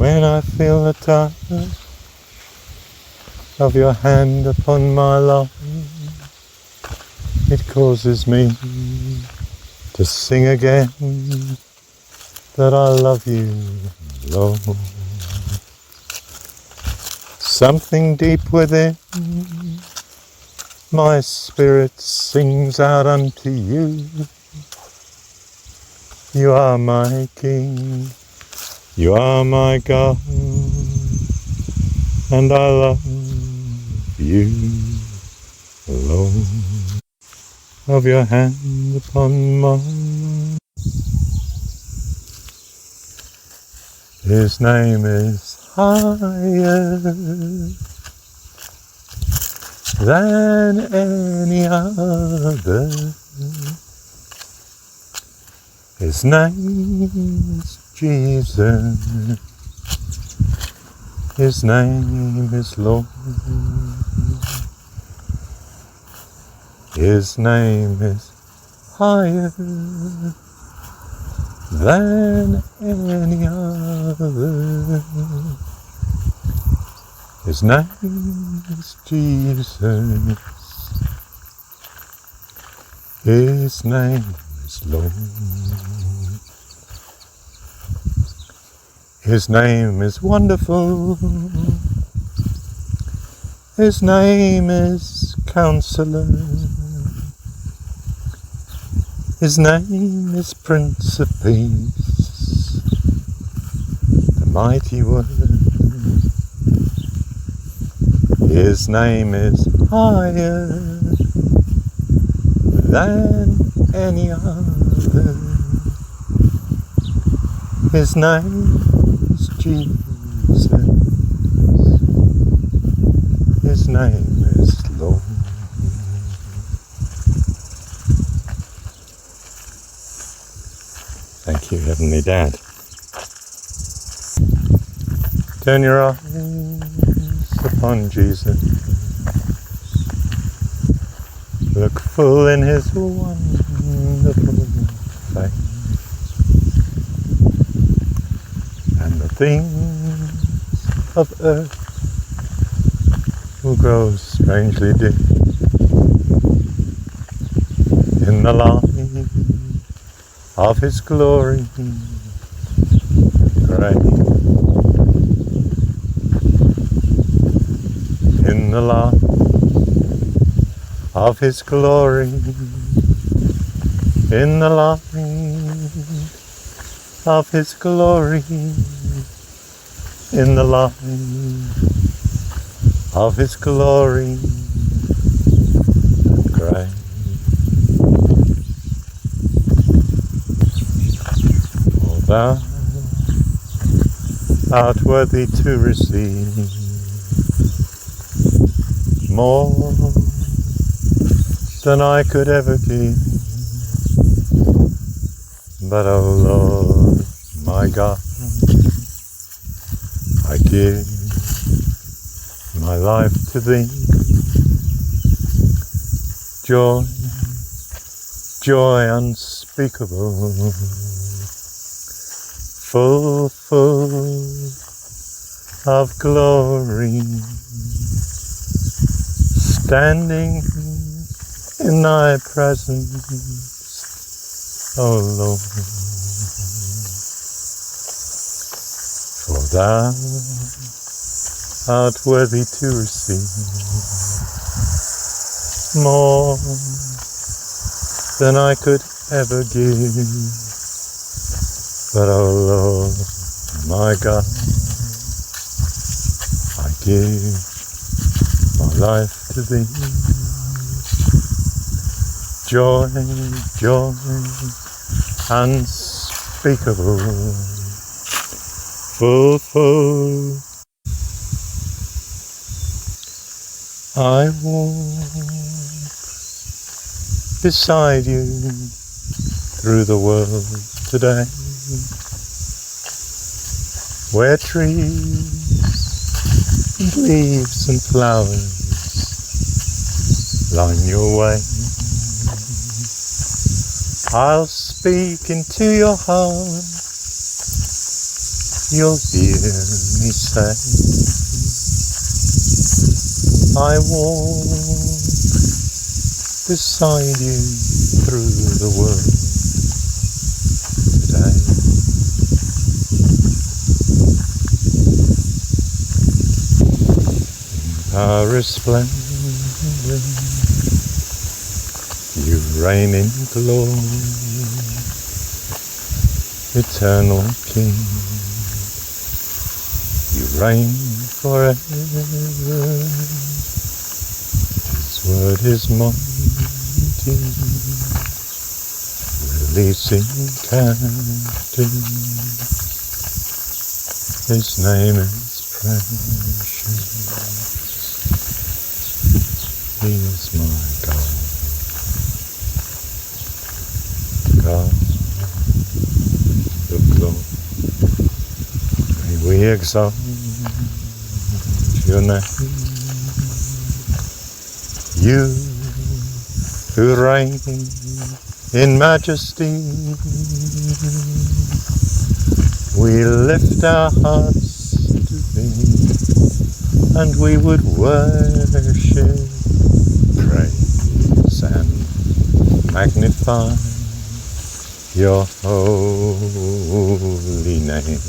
When I feel the touch of your hand upon my life, it causes me to sing again that I love you, Lord. Something deep within my spirit sings out unto you. You are my King, you are my God, and I love you, Lord. Of your hand upon mine. His name is higher than any other. His name is Jesus. His name is Lord. His name is higher than any other. His name is Jesus. His name is Lord. His name is wonderful. His name is Counselor. His name is Prince of Peace, the mighty Word. His name is higher than any other. His name is Jesus. His name is Lord. Thank you, Heavenly Dad. Turn your eyes upon Jesus. Look full in his wonderful face. And the things of earth will grow strangely dim in the light of his glory great. In the light of his glory, in the light of his glory, in the light of his glory great. Thou art worthy to receive more than I could ever give. But oh Lord, my God, I give my life to thee. Joy, joy unspeakable, full of glory, standing in thy presence, O Lord. For thou art worthy to receive more than I could ever give. But oh Lord, my God, I give my life to thee. Joy, joy unspeakable, full. I walk beside you through the world today, where trees and leaves and flowers line your way. I'll speak into your heart, you'll hear me say, I walk beside you through the world today. Our splendor, you reign in glory, eternal King. You reign forever. His word is mighty, releasing captives. His name is precious. He is my God. God of glory. May we exalt your name. You who reign in majesty, we lift our hearts to thee, and we would worship, praise and magnify your holy name.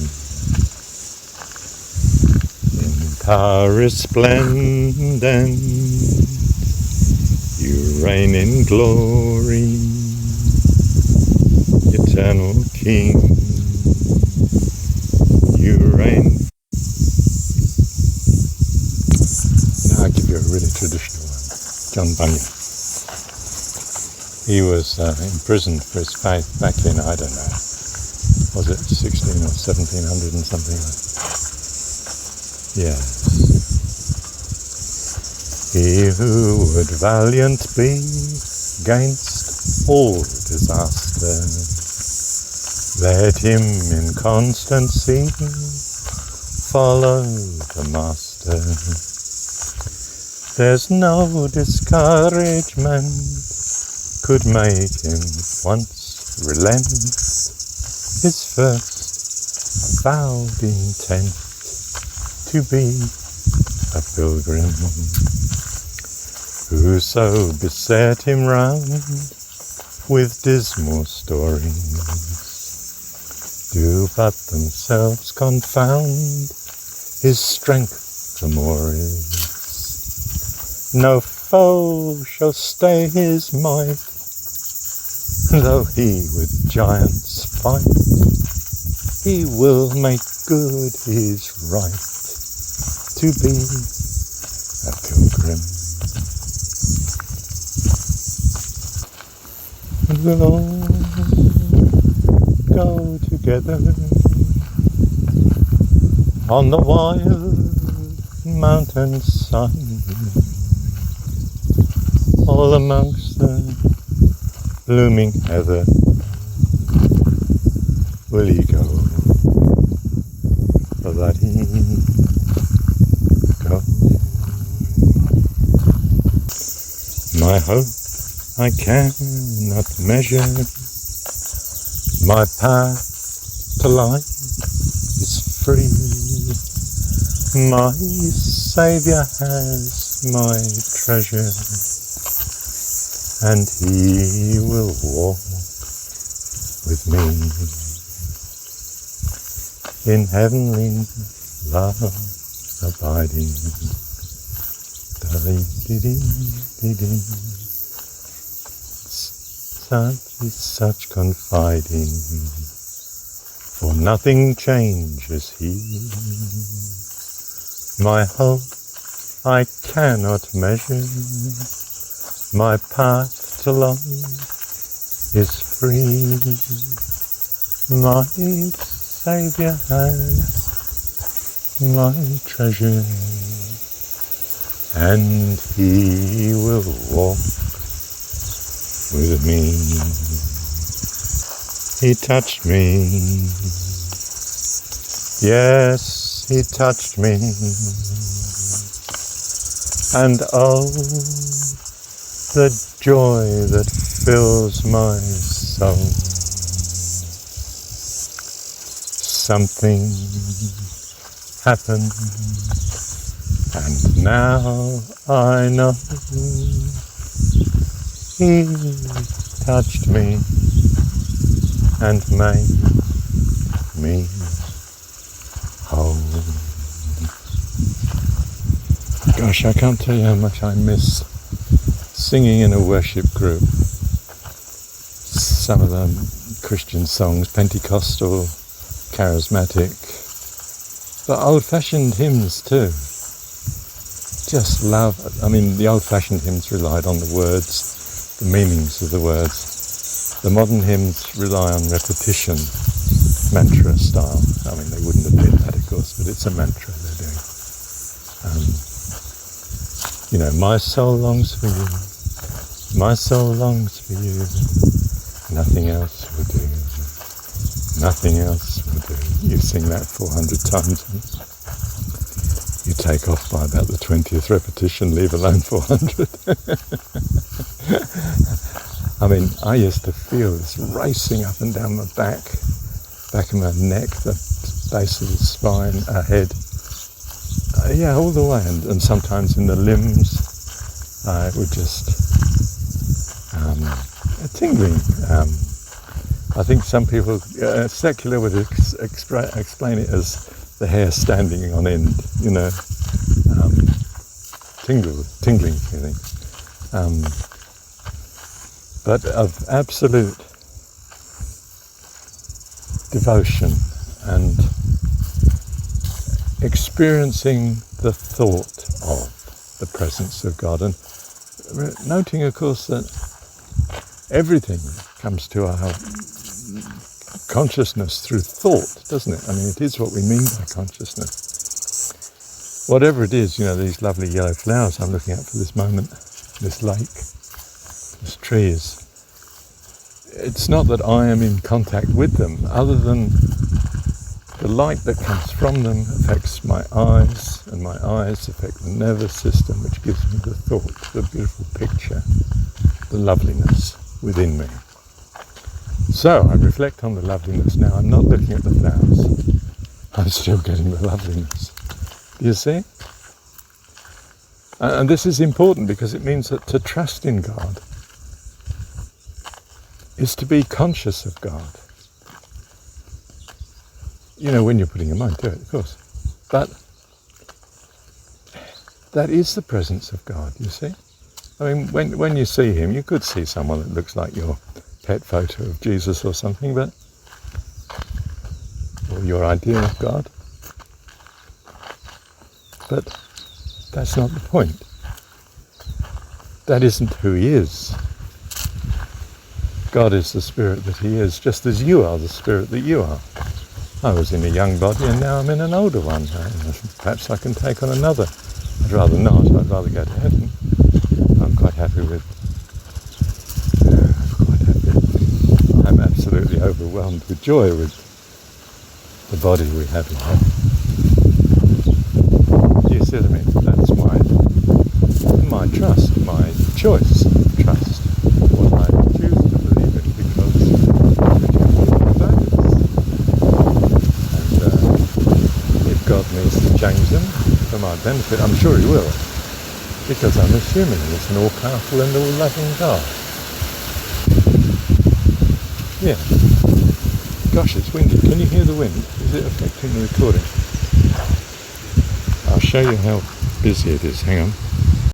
In power resplendent, you reign in glory, eternal King. You reign. Now I give you a really traditional one. John Bunyan. He was imprisoned for his faith back in, I don't know, was it 16 or 1700 and something like that? Yes. He who would valiant be against all disaster, let him in constancy follow the Master. There's no discouragement could make him once relent his first avowed intent to be a pilgrim. Whoso beset him round with dismal stories do but themselves confound his strength the more is. No foe shall stay his might, though he with giants fight. He will make good his right to be a pilgrim. We'll all go together on the wild mountainside, all amongst the blooming heather. Will ye go? That he go. My hope I cannot measure, my path to life is free. My Saviour has my treasure, and he will walk with me in heavenly love abiding. Such confiding, for nothing changes he. My hope I cannot measure, my path to life is free. My Saviour has my treasure, and he will walk with me. He touched me, yes, he touched me, and oh, the joy that fills my soul. something happened, and now I know He touched me and made me whole. Gosh, I can't tell you how much I miss singing in a worship group. Some of the Christian songs, Pentecostal, charismatic, but old-fashioned hymns too. Just love, I mean, the old-fashioned hymns relied on the words, the meanings of the words. The modern hymns rely on repetition, mantra style. I mean, they wouldn't admit that, of course, but it's a mantra they're doing. You know, my soul longs for you, my soul longs for you, nothing else will do, nothing else will do. You sing that 400 times, you take off by about the 20th repetition, leave alone 400. I mean, I used to feel this racing up and down my back of my neck, the base of the spine, head. Yeah, all the way, and sometimes in the limbs, it would just tingling. I think some people, secular would explain it as the hair standing on end, you know, tingling feeling. But of absolute devotion and experiencing the thought of the presence of God, and noting, of course, that everything comes to our consciousness through thought, doesn't it? I mean, it is what we mean by consciousness. Whatever it is, you know, these lovely yellow flowers I'm looking at for this moment, this lake, this trees, it's not that I am in contact with them, other than the light that comes from them affects my eyes, and my eyes affect the nervous system, which gives me the thought, the beautiful picture, the loveliness within me. So I reflect on the loveliness now. I'm not looking at the flowers. I'm still getting the loveliness. Do you see? And this is important because it means that to trust in God is to be conscious of God. You know, when you're putting your mind to it, of course. But that is the presence of God, you see. I mean, when you see him, you could see someone that looks like your pet photo of Jesus or something, or your idea of God. But that's not the point. That isn't who he is. God is the spirit that he is, just as you are the spirit that you are. I was in a young body and now I'm in an older one. Perhaps I can take on another. I'd rather not. I'd rather go to heaven. I'm quite happy with... I'm absolutely overwhelmed with joy with the body we have in heaven. You see what I mean? That's my trust, my choice of trust. What I choose to believe in, because God needs to change them for my benefit. I'm sure he will, because I'm assuming he's an all-powerful and all-loving God. Yeah. Gosh, it's windy. Can you hear the wind? Is it affecting the recording? I'll show you how busy it is. Hang on.